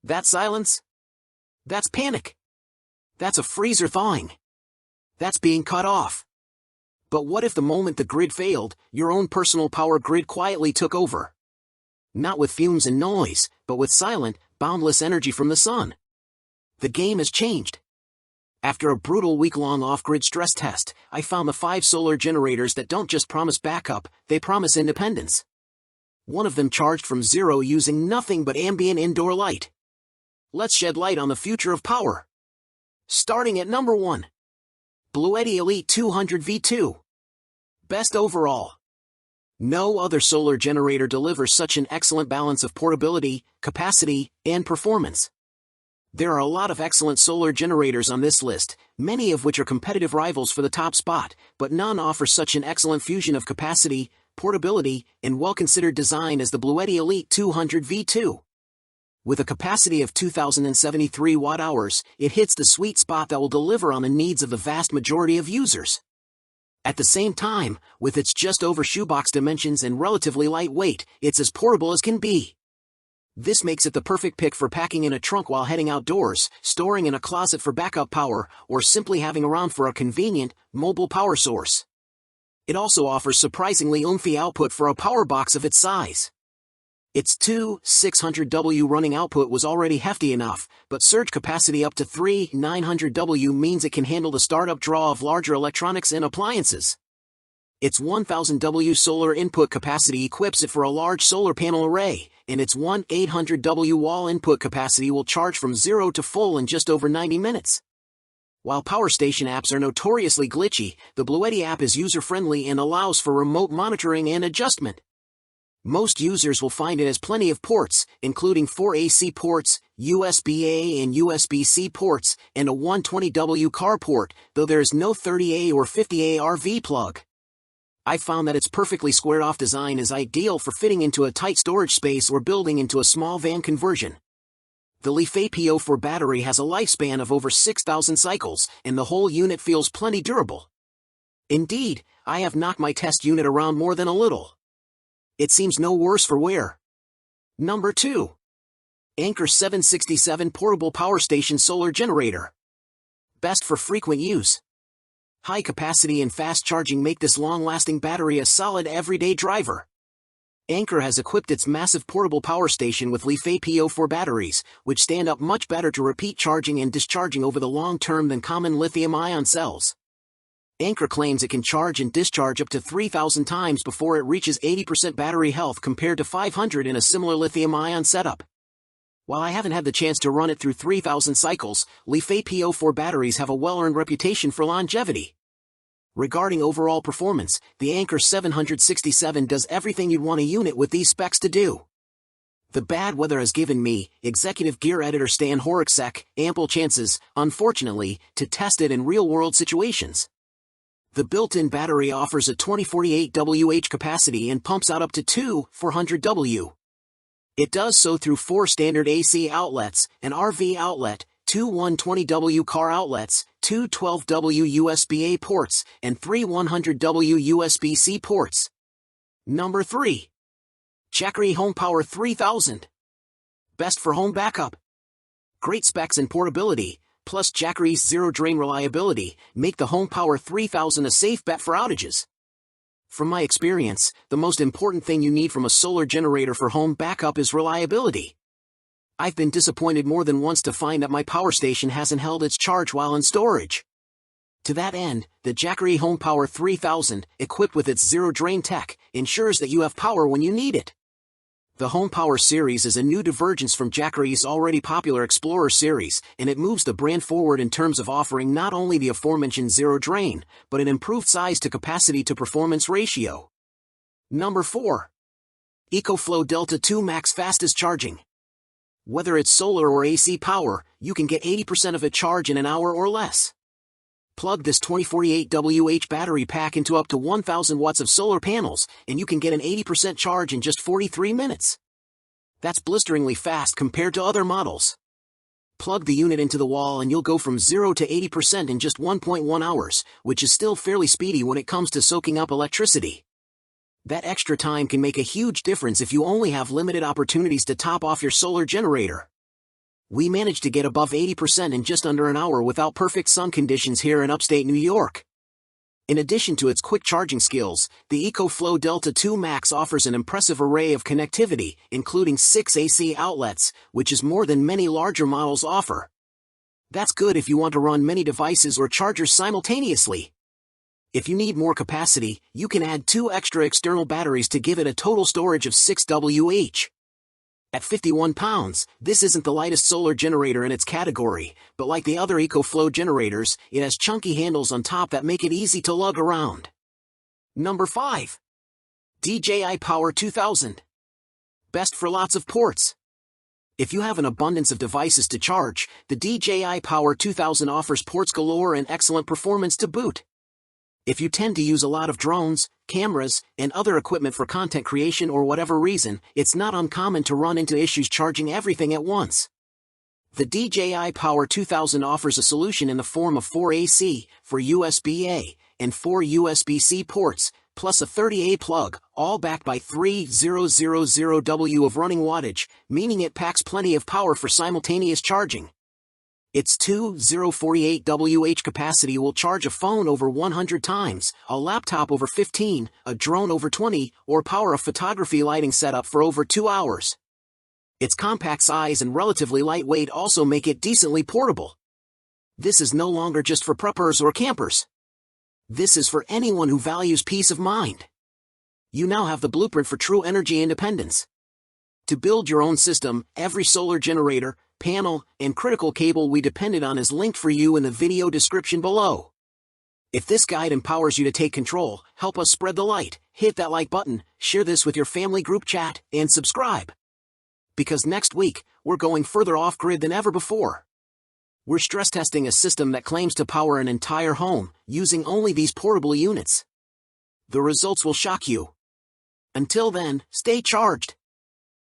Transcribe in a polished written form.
That silence? That's panic. That's a freezer thawing. That's being cut off. But what if the moment the grid failed, your own personal power grid quietly took over? Not with fumes and noise, but with silent, boundless energy from the sun. The game has changed. After a brutal week-long off-grid stress test, I found the 5 solar generators that don't just promise backup, they promise independence. One of them charged from zero using nothing but ambient indoor light. Let's shed light on the future of power. Starting at number 1. Bluetti Elite 200 V2. Best overall. No other solar generator delivers such an excellent balance of portability, capacity, and performance. There are a lot of excellent solar generators on this list, many of which are competitive rivals for the top spot, but none offer such an excellent fusion of capacity, portability, and well-considered design as the Bluetti Elite 200 V2. With a capacity of 2,073 watt-hours, it hits the sweet spot that will deliver on the needs of the vast majority of users. At the same time, with its just over shoebox dimensions and relatively light weight, it's as portable as can be. This makes it the perfect pick for packing in a trunk while heading outdoors, storing in a closet for backup power, or simply having around for a convenient, mobile power source. It also offers surprisingly oomphy output for a power box of its size. Its 600W running output was already hefty enough, but surge capacity up to 900W means it can handle the startup draw of larger electronics and appliances. Its 1000W solar input capacity equips it for a large solar panel array, and its 800W wall input capacity will charge from zero to full in just over 90 minutes. While power station apps are notoriously glitchy, the Bluetti app is user-friendly and allows for remote monitoring and adjustment. Most users will find it has plenty of ports, including 4 AC ports, USB-A and USB-C ports, and a 120W car port, though there is no 30A or 50A RV plug. I found that its perfectly squared-off design is ideal for fitting into a tight storage space or building into a small van conversion. The LiFePO4 battery has a lifespan of over 6,000 cycles, and the whole unit feels plenty durable. Indeed, I have knocked my test unit around more than a little. It seems no worse for wear. Number 2. Anker 767 Portable Power Station Solar Generator. Best for frequent use. High capacity and fast charging make this long-lasting battery a solid everyday driver. Anker has equipped its massive portable power station with LiFePO4 batteries, which stand up much better to repeat charging and discharging over the long term than common lithium-ion cells. Anker claims it can charge and discharge up to 3,000 times before it reaches 80% battery health compared to 500 in a similar lithium-ion setup. While I haven't had the chance to run it through 3,000 cycles, LiFePO4 batteries have a well-earned reputation for longevity. Regarding overall performance, the Anker 767 does everything you'd want a unit with these specs to do. The bad weather has given me, executive gear editor Stan Horiksek, ample chances, unfortunately, to test it in real-world situations. The built-in battery offers a 2048 WH capacity and pumps out up to 400W. It does so through 4 standard AC outlets, an RV outlet, 2 120W car outlets, 2 12W USB-A ports, and 3 100W USB-C ports. Number 3. Jackery HomePower 3000. Best for home backup. Great specs and portability, plus Jackery's zero-drain reliability, make the HomePower 3000 a safe bet for outages. From my experience, the most important thing you need from a solar generator for home backup is reliability. I've been disappointed more than once to find that my power station hasn't held its charge while in storage. To that end, the Jackery HomePower 3000, equipped with its zero-drain tech, ensures that you have power when you need it. The HomePower series is a new divergence from Jackery's already popular Explorer series, and it moves the brand forward in terms of offering not only the aforementioned zero-drain, but an improved size-to-capacity-to-performance ratio. Number 4. EcoFlow Delta 2 Max Fastest Charging. Whether it's solar or AC power, you can get 80% of a charge in an hour or less. Plug this 2048WH battery pack into up to 1,000 watts of solar panels, and you can get an 80% charge in just 43 minutes. That's blisteringly fast compared to other models. Plug the unit into the wall and you'll go from 0 to 80% in just 1.1 hours, which is still fairly speedy when it comes to soaking up electricity. That extra time can make a huge difference if you only have limited opportunities to top off your solar generator. We managed to get above 80% in just under an hour without perfect sun conditions here in upstate New York. In addition to its quick charging skills, the EcoFlow Delta 2 Max offers an impressive array of connectivity, including 6 AC outlets, which is more than many larger models offer. That's good if you want to run many devices or chargers simultaneously. If you need more capacity, you can add 2 extra external batteries to give it a total storage of 6 Wh. At 51 pounds, this isn't the lightest solar generator in its category, but like the other EcoFlow generators, it has chunky handles on top that make it easy to lug around. Number 5. DJI Power 2000. Best for lots of ports. If you have an abundance of devices to charge, the DJI Power 2000 offers ports galore and excellent performance to boot. If you tend to use a lot of drones, cameras, and other equipment for content creation or whatever reason, it's not uncommon to run into issues charging everything at once. The DJI Power 2000 offers a solution in the form of 4 AC, 4 USB-A, and 4 USB-C ports, plus a 30A plug, all backed by 3000W of running wattage, meaning it packs plenty of power for simultaneous charging. Its 2048Wh capacity will charge a phone over 100 times, a laptop over 15, a drone over 20, or power a photography lighting setup for over 2 hours. Its compact size and relatively lightweight also make it decently portable. This is no longer just for preppers or campers. This is for anyone who values peace of mind. You now have the blueprint for true energy independence. To build your own system, every solar generator, panel, and critical cable we depended on is linked for you in the video description below. If this guide empowers you to take control, help us spread the light, hit that like button, share this with your family group chat, and subscribe. Because next week, we're going further off-grid than ever before. We're stress testing a system that claims to power an entire home, using only these portable units. The results will shock you. Until then, stay charged.